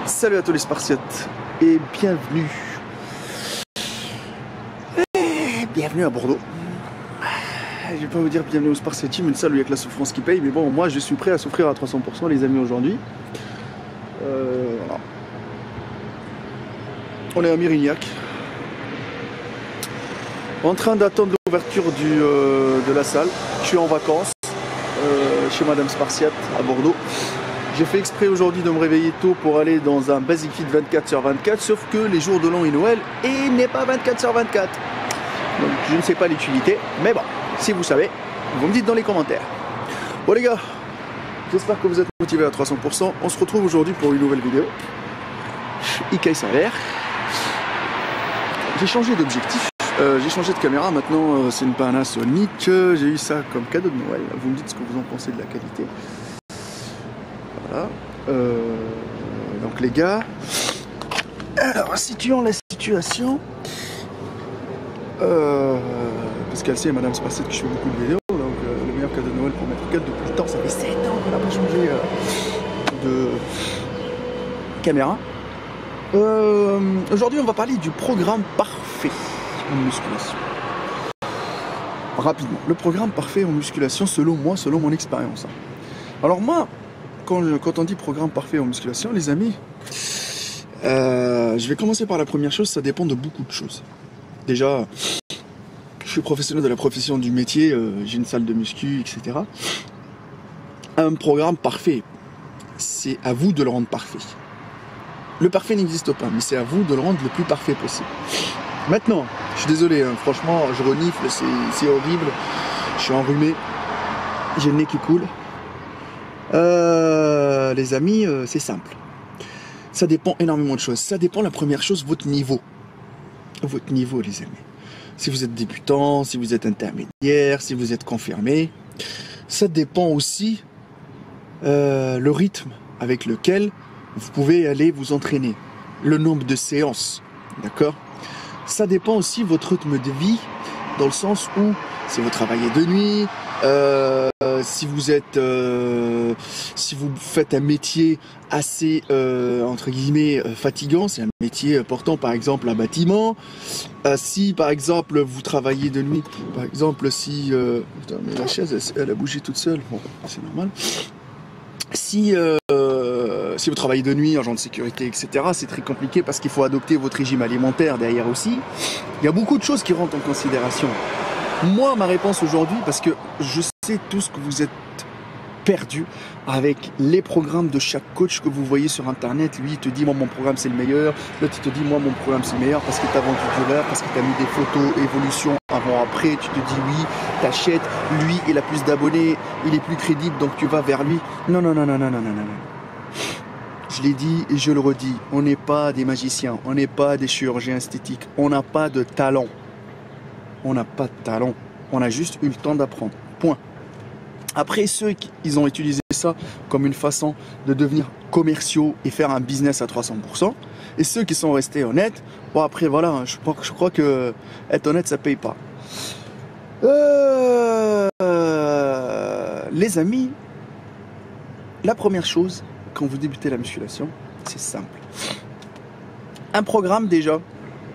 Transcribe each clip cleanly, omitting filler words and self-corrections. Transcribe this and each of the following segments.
Salut à tous les Spartiates et bienvenue. Bienvenue à Bordeaux. Je vais pas vous dire bienvenue au Spartiate Team, une salle où il y a que la souffrance qui paye, mais bon, moi je suis prêt à souffrir à 300% les amis aujourd'hui. Voilà. On est à Mérignac, en train d'attendre l'ouverture de la salle. Je suis en vacances chez Madame Spartiate à Bordeaux. J'ai fait exprès aujourd'hui de me réveiller tôt pour aller dans un Basic Fit 24/24, sauf que les jours de l'an et Noël, et il n'est pas 24/24. Donc je ne sais pas l'utilité, mais bon, si vous savez, vous me dites dans les commentaires. Bon les gars, j'espère que vous êtes motivés à 300%. On se retrouve aujourd'hui pour une nouvelle vidéo. Ikaï Salaire. J'ai changé d'objectif, j'ai changé de caméra, maintenant c'est une Panasonic. J'ai eu ça comme cadeau de Noël. Vous me dites ce que vous en pensez de la qualité. Voilà. Donc les gars, alors situons la situation, parce qu'elle sait, Madame Spartiate, que je fais beaucoup de vidéos, donc le meilleur cadeau de Noël pour mettre quatre depuis le temps, ça fait 7 ans qu'on n'a pas changé de caméra. Aujourd'hui on va parler du programme parfait en musculation. Rapidement, le programme parfait en musculation selon moi, selon mon expérience. Alors moi, quand on dit programme parfait en musculation, les amis, je vais commencer par la première chose, ça dépend de beaucoup de choses. Déjà, je suis professionnel de la profession du métier, j'ai une salle de muscu, etc. Un programme parfait, c'est à vous de le rendre parfait. Le parfait n'existe pas, mais c'est à vous de le rendre le plus parfait possible. Maintenant, je suis désolé, hein, franchement, je renifle, c'est horrible, je suis enrhumé, j'ai le nez qui coule. Les amis, c'est simple. Ça dépend énormément de choses. Ça dépend, la première chose, votre niveau. Votre niveau, les amis. Si vous êtes débutant, si vous êtes intermédiaire, si vous êtes confirmé. Ça dépend aussi le rythme avec lequel vous pouvez aller vous entraîner. Le nombre de séances. D'accord ? Ça dépend aussi votre rythme de vie, dans le sens où si vous travaillez de nuit, si vous faites un métier assez entre guillemets fatigant, c'est un métier portant par exemple un bâtiment, si par exemple vous travaillez de nuit, par exemple si putain, mais la chaise elle a bougé toute seule, bon c'est normal. Si vous travaillez de nuit, agent de sécurité, etc., c'est très compliqué parce qu'il faut adopter votre régime alimentaire derrière aussi. Il y a beaucoup de choses qui rentrent en considération. Moi, ma réponse aujourd'hui, parce que je sais tous que vous êtes perdus avec les programmes de chaque coach que vous voyez sur internet. Lui, il te dit, moi, mon programme, c'est le meilleur. L'autre, il te dit, moi, mon programme, c'est le meilleur parce que tu as vendu du rêve, parce que tu as mis des photos, évolution avant-après. Tu te dis, oui, t'achètes. Lui, il a plus d'abonnés, il est plus crédible, donc tu vas vers lui. Non, non, non, non, non, non, non, non. Je l'ai dit et je le redis, on n'est pas des magiciens, on n'est pas des chirurgiens esthétiques, on n'a pas de talent. On n'a pas de talent, on a juste eu le temps d'apprendre, point. Après, ceux qui ils ont utilisé ça comme une façon de devenir commerciaux et faire un business à 300%, et ceux qui sont restés honnêtes, bon après voilà, je crois que être honnête ça paye pas. Les amis, la première chose, quand vous débutez la musculation, c'est simple. Un programme déjà,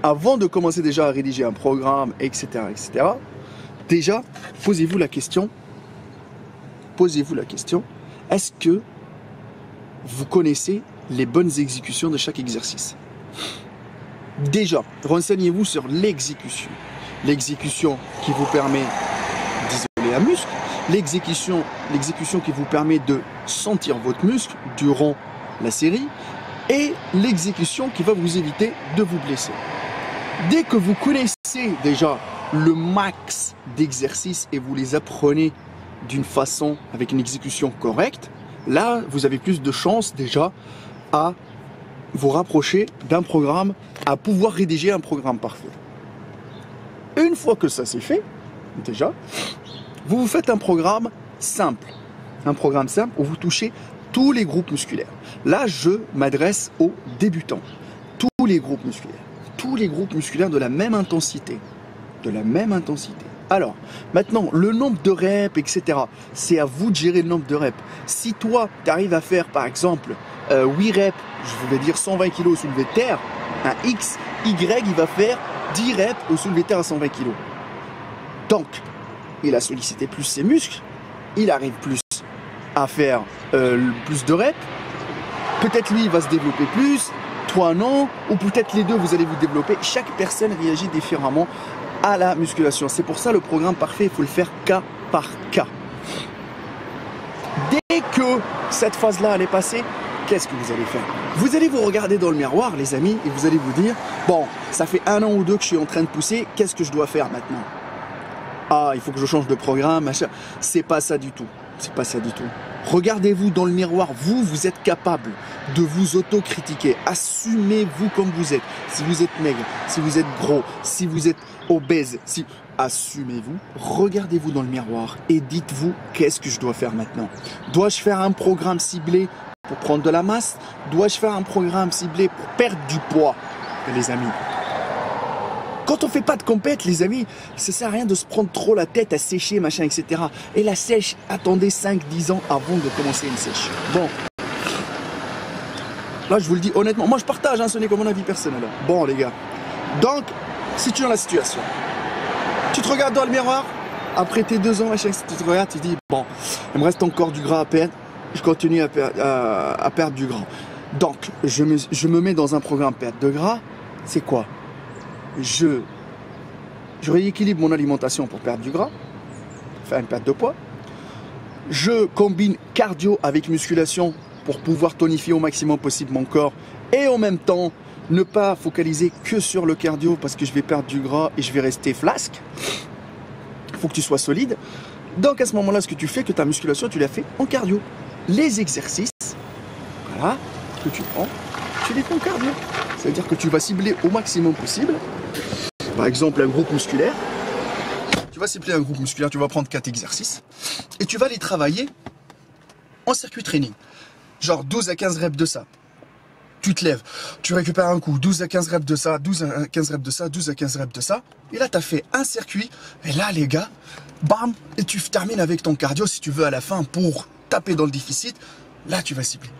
avant de commencer déjà à rédiger un programme, etc., déjà, posez-vous la question, est-ce que vous connaissez les bonnes exécutions de chaque exercice? Déjà, renseignez-vous sur l'exécution. L'exécution qui vous permet d'isoler un muscle, l'exécution qui vous permet de sentir votre muscle durant la série, et l'exécution qui va vous éviter de vous blesser. Dès que vous connaissez déjà le max d'exercices et vous les apprenez d'une façon avec une exécution correcte, là vous avez plus de chances déjà à vous rapprocher d'un programme, à pouvoir rédiger un programme parfait. Une fois que ça c'est fait, déjà, vous vous faites un programme simple où vous touchez tous les groupes musculaires. Là, je m'adresse aux débutants. Tous les groupes musculaires de la même intensité. Alors, maintenant, le nombre de reps, etc. C'est à vous de gérer le nombre de reps. Si toi, tu arrives à faire, par exemple, 8 reps, je vais dire 120 kg au soulevé de terre, un X, Y, il va faire 10 reps au soulevé de terre à 120 kg. Donc, il a sollicité plus ses muscles, il arrive plus à faire plus de reps. Peut-être lui, il va se développer plus, toi non, ou peut-être les deux, vous allez vous développer. Chaque personne réagit différemment à la musculation. C'est pour ça le programme parfait, il faut le faire cas par cas. Dès que cette phase-là elle est passée, qu'est-ce que vous allez faire? Vous allez vous regarder dans le miroir, les amis, et vous allez vous dire, bon, ça fait 1 an ou 2 que je suis en train de pousser, qu'est-ce que je dois faire maintenant? Ah, il faut que je change de programme, machin. C'est pas ça du tout. C'est pas ça du tout. Regardez-vous dans le miroir, vous êtes capable de vous auto-critiquer. Assumez-vous comme vous êtes. Si vous êtes maigre, si vous êtes gros, si vous êtes obèse, assumez-vous, regardez-vous dans le miroir et dites-vous qu'est-ce que je dois faire maintenant. Dois-je faire un programme ciblé pour prendre de la masse? Dois-je faire un programme ciblé pour perdre du poids, les amis? Quand on fait pas de compète, les amis, ça sert à rien de se prendre trop la tête à sécher, machin, etc. Et la sèche, attendez 5-10 ans avant de commencer une sèche. Bon. Là, je vous le dis honnêtement. Moi, je partage, hein, ce n'est que mon avis personnel. Bon, les gars. Donc, si tu es dans la situation, tu te regardes dans le miroir, après tes 2 ans, machin, tu te regardes, tu te dis, bon, il me reste encore du gras à perdre, je continue à perdre du gras. Donc, je me mets dans un programme perte de gras, c'est quoi? Je rééquilibre mon alimentation pour perdre du gras, faire une perte de poids. Je combine cardio avec musculation pour pouvoir tonifier au maximum possible mon corps et en même temps ne pas focaliser que sur le cardio parce que je vais perdre du gras et je vais rester flasque. Il faut que tu sois solide. Donc à ce moment-là, ce que tu fais, que ta musculation, tu la fais en cardio. Les exercices, voilà, que tu prends, tu les fais en cardio. Ça veut dire que tu vas cibler au maximum possible. Par exemple, un groupe musculaire. Tu vas cibler un groupe musculaire, tu vas prendre 4 exercices et tu vas les travailler en circuit training. Genre 12 à 15 reps de ça. Tu te lèves, tu récupères un coup, 12 à 15 reps de ça, 12 à 15 reps de ça, 12 à 15 reps de ça. Et là, tu as fait un circuit. Et là, les gars, bam, et tu termines avec ton cardio si tu veux à la fin pour taper dans le déficit. Là, tu vas cibler.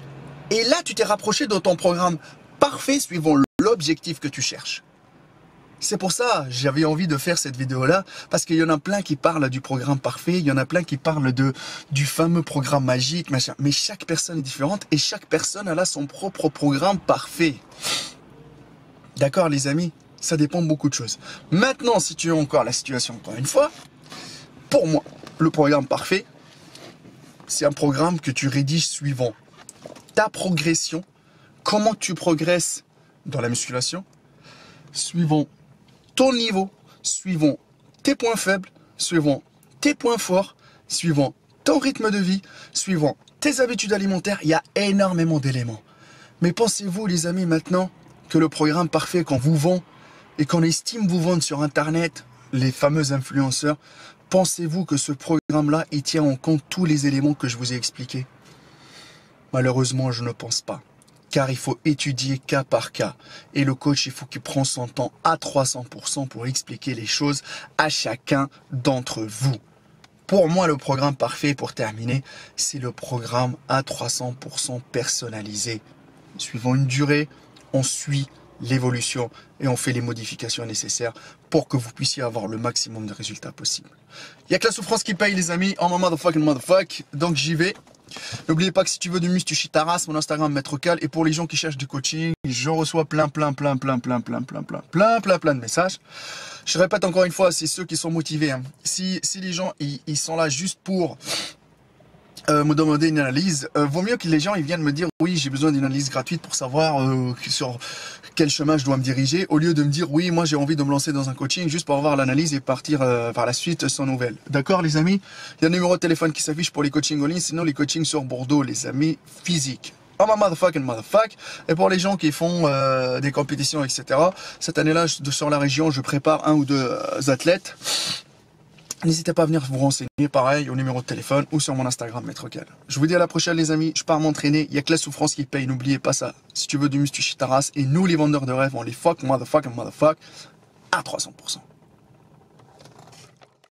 Et là, tu t'es rapproché de ton programme parfait suivant l'objectif que tu cherches. C'est pour ça j'avais envie de faire cette vidéo-là, parce qu'il y en a plein qui parlent du programme parfait, il y en a plein qui parlent du fameux programme magique, machin. Mais chaque personne est différente et chaque personne elle a son propre programme parfait. D'accord les amis? Ça dépend de beaucoup de choses. Maintenant, si tu as encore la situation, encore une fois, pour moi, le programme parfait, c'est un programme que tu rédiges suivant ta progression, comment tu progresses dans la musculation, suivant ton niveau, suivant tes points faibles, suivant tes points forts, suivant ton rythme de vie, suivant tes habitudes alimentaires. Il y a énormément d'éléments. Mais pensez-vous, les amis, maintenant, que le programme parfait qu'on vous vend et qu'on estime vous vendre sur Internet, les fameux influenceurs, pensez-vous que ce programme-là, il tient en compte tous les éléments que je vous ai expliqués? Malheureusement, je ne pense pas. Car il faut étudier cas par cas. Et le coach, il faut qu'il prenne son temps à 300% pour expliquer les choses à chacun d'entre vous. Pour moi, le programme parfait, pour terminer, c'est le programme à 300% personnalisé. Suivant une durée, on suit l'évolution et on fait les modifications nécessaires pour que vous puissiez avoir le maximum de résultats possibles. Il n'y a que la souffrance qui paye, les amis. En motherfuck. Donc j'y vais. N'oubliez pas que si tu veux du muscle, tu chies ta race, mon Instagram Maître Cal. Et pour les gens qui cherchent du coaching, je reçois plein de messages. Je répète encore une fois, c'est ceux qui sont motivés. Hein. Si les gens ils sont là juste pour me demander une analyse, vaut mieux que les gens ils viennent me dire oui, j'ai besoin d'une analyse gratuite pour savoir sur quel chemin je dois me diriger, au lieu de me dire oui, moi j'ai envie de me lancer dans un coaching juste pour avoir l'analyse et partir par la suite sans nouvelles. D'accord les amis? Il y a un numéro de téléphone qui s'affiche pour les coachings en ligne, sinon les coachings sur Bordeaux, les amis, physiques. Oh my motherfuck. Et pour les gens qui font des compétitions, etc. Cette année-là, sur la région, je prépare 1 ou 2 athlètes. N'hésitez pas à venir vous renseigner, pareil, au numéro de téléphone ou sur mon Instagram, Maître Cal. Je vous dis à la prochaine, les amis. Je pars m'entraîner. Il n'y a que la souffrance qui paye. N'oubliez pas ça. Si tu veux du muscle, tu chies ta race. Et nous, les vendeurs de rêves, on les motherfuck à 300%.